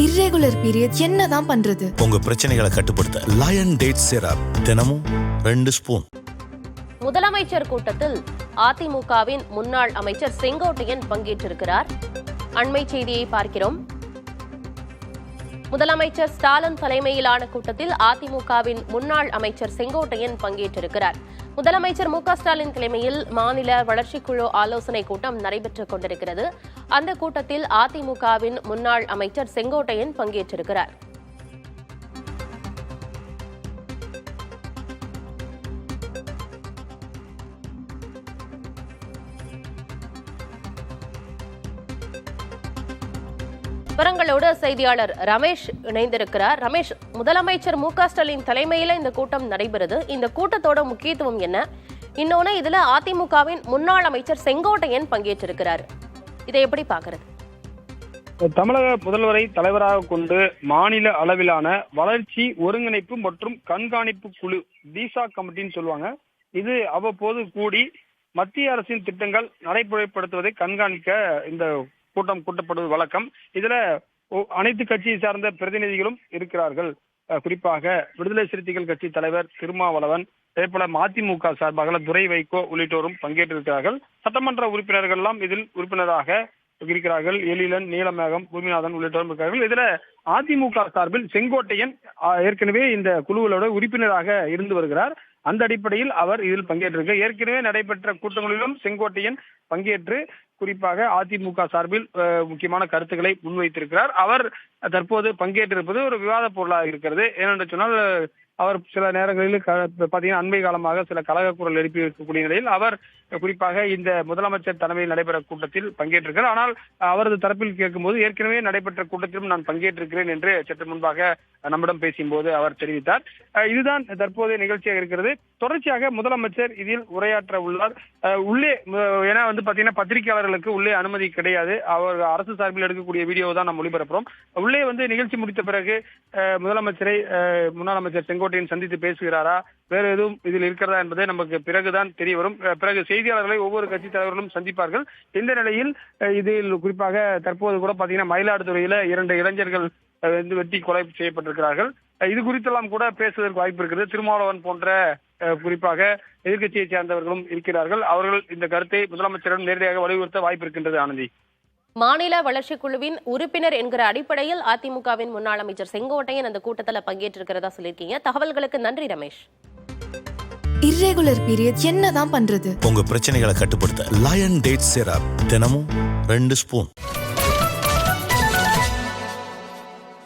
Irregular period என்னதான் பண்றது? உங்க பிரச்சனைகளை கட்டுப்படுத்த லயன் டேட் சிரப் தினமும் 2 ஸ்பூன். முதலமைச்சர் கூட்டத்தில் அதிமுகவின் முன்னாள் அமைச்சர் செங்கோட்டையன் பங்கேற்றிருக்கிறார். அண்மை செய்தியை பார்க்கிறோம். முதலமைச்சர் ஸ்டாலின் தலைமையிலான கூட்டத்தில் அதிமுகவின் முன்னாள் அமைச்சர் செங்கோட்டையன் பங்கேற்றிருக்கிறார். முதலமைச்சர் ஸ்டாலின் தலைமையில் மாநில வளர்ச்சிக்குழு ஆலோசனைக் கூட்டம் நடைபெற்றுக் கொண்டிருக்கிறது. அந்த கூட்டத்தில் அதிமுகவின் முன்னாள் அமைச்சர் செங்கோட்டையன் பங்கேற்றிருக்கிறார். விவரங்களோடு செய்தியாளர் ரமேஷ் இணைந்திருக்கிறார். ரமேஷ், முதலமைச்சர் ஸ்டாலின் தலைமையில இந்த கூட்டம் நடைபெறுது. இந்த கூட்டத்தோட முக்கியத்துவம் என்ன? இன்னொன்னு, இதுல அதிமுகவின் முன்னாள் அமைச்சர் செங்கோட்டையன் பங்கேற்றிருக்கிறார். இதை எப்படி பாக்குறது? தமிழக முதல்வரை தலைவராக கொண்டு மாநில அளவிலான வளர்ச்சி ஒருங்கிணைப்பு மற்றும் கண்காணிப்பு குழு, தீசா கமிட்டின்னு சொல்லுவாங்க, இது அவ்வப்போது கூடி மத்திய அரசின் திட்டங்கள் நடைமுறைப்படுத்துவதை கண்காணிக்க இந்த கூட்டம் கூட்டப்படுவது வழக்கம். இதுல அனைத்து கட்சியை சார்ந்த பிரதிநிதிகளும் இருக்கிறார்கள். குறிப்பாக விடுதலை சிறுத்தைகள் கட்சி தலைவர் திருமாவளவன், அதேபோல மதிமுக சார்பாக துரை வைகோ உள்ளிட்டோரும் பங்கேற்றிருக்கிறார்கள். சட்டமன்ற உறுப்பினர்கள் எல்லாம் இதில் உறுப்பினராக இருக்கிறார்கள். எழிலன், நீலமேகம், பூமிநாதன் உள்ளிட்டோரும் இருக்கிறார்கள். இதுல அதிமுக சார்பில் செங்கோட்டையன் ஏற்கனவே இந்த குழுவோட உறுப்பினராக இருந்து வருகிறார். அந்த அடிப்படையில் அவர் இதில் பங்கேற்றிருக்க ஏற்கனவே நடைபெற்ற கூட்டங்களிலும் செங்கோட்டையன் பங்கேற்று குறிப்பாக அதிமுக சார்பில் முக்கியமான கருத்துக்களை முன்வைத்திருக்கிறார். அவர் தற்போது பங்கேற்றிருப்பது ஒரு விவாத பொருளாக இருக்கிறது. ஏனென்று சொன்னால், அவர் சில நேரங்களில் பார்த்தீங்கன்னா அண்மை காலமாக சில கலக குரல் எழுப்பி இருக்கக்கூடிய நிலையில் அவர் குறிப்பாக இந்த முதலமைச்சர் தலைமையில் நடைபெற கூட்டத்தில் பங்கேற்றிருக்கிறார். ஆனால் அவரது தரப்பில் கேட்கும்போது ஏற்கனவே நடைபெற்ற கூட்டத்திலும் நான் பங்கேற்றிருக்கிறேன் என்று சற்று முன்பாக நம்மிடம் பேசும்போது அவர் தெரிவித்தார். இதுதான் தற்போதைய நிகழ்ச்சியாக இருக்கிறது. தொடர்ச்சியாக முதலமைச்சர் இதில் உரையாற்ற உள்ளார். உள்ளே ஏன்னா பாத்தீங்கன்னா பத்திரிகையாளர்களுக்கு உள்ளே அனுமதி கிடையாது. அவர் அரசு சார்பில் எடுக்கக்கூடிய வீடியோ தான் நாம் ஒளிபரப்புறோம். உள்ளே நிகழ்ச்சி முடித்த பிறகு முதலமைச்சரை முன்னாள் அமைச்சர் செங்கோட்டையன் சந்தித்து பேசுகிறாரா, வேறு எதுவும் இதில் இருக்கிறதா என்பதை நமக்கு பிறகுதான் தெரிய வரும். பிறகு செய்தியாளர்களை ஒவ்வொரு கட்சி தலைவர்களும் சந்திப்பார்கள். இந்த நிலையில் இதில் குறிப்பாக தற்போது கூட பாத்தீங்கன்னா மயிலாடுதுறையில 2 இளைஞர்கள் வெட்டி கொலை செய்யப்பட்டிருக்கிறார்கள். இது குறித்தெல்லாம் கூட பேசுவதற்கு வாய்ப்பு இருக்கிறது. திருமாவளவன் போன்ற குறிப்பாக எதிர்கட்சியை சேர்ந்தவர்களும் இருக்கிறார்கள். அவர்கள் இந்த கருத்தை முதலமைச்சரிடம் நேரடியாக வலியுறுத்த வாய்ப்பு இருக்கின்றது. ஆனந்தி, மாநில வளர்ச்சிக் குழுவின் உறுப்பினர் என்கிற அடிப்படையில் அதிமுகவின் முன்னாள் அமைச்சர் செங்கோட்டையன் அந்த கூட்டத்தில் பங்கேற்றிருக்கிறதா சொல்லியிருக்கீங்க. தகவல்களுக்கு நன்றி ரமேஷ். இர்ரெகுலர் பீரியட் என்னதான் பண்றது? உங்க பிரச்சனைகளை கட்டுப்படுத்த லயன் டேட் சிரப் தினமும் 2 ஸ்பூன்.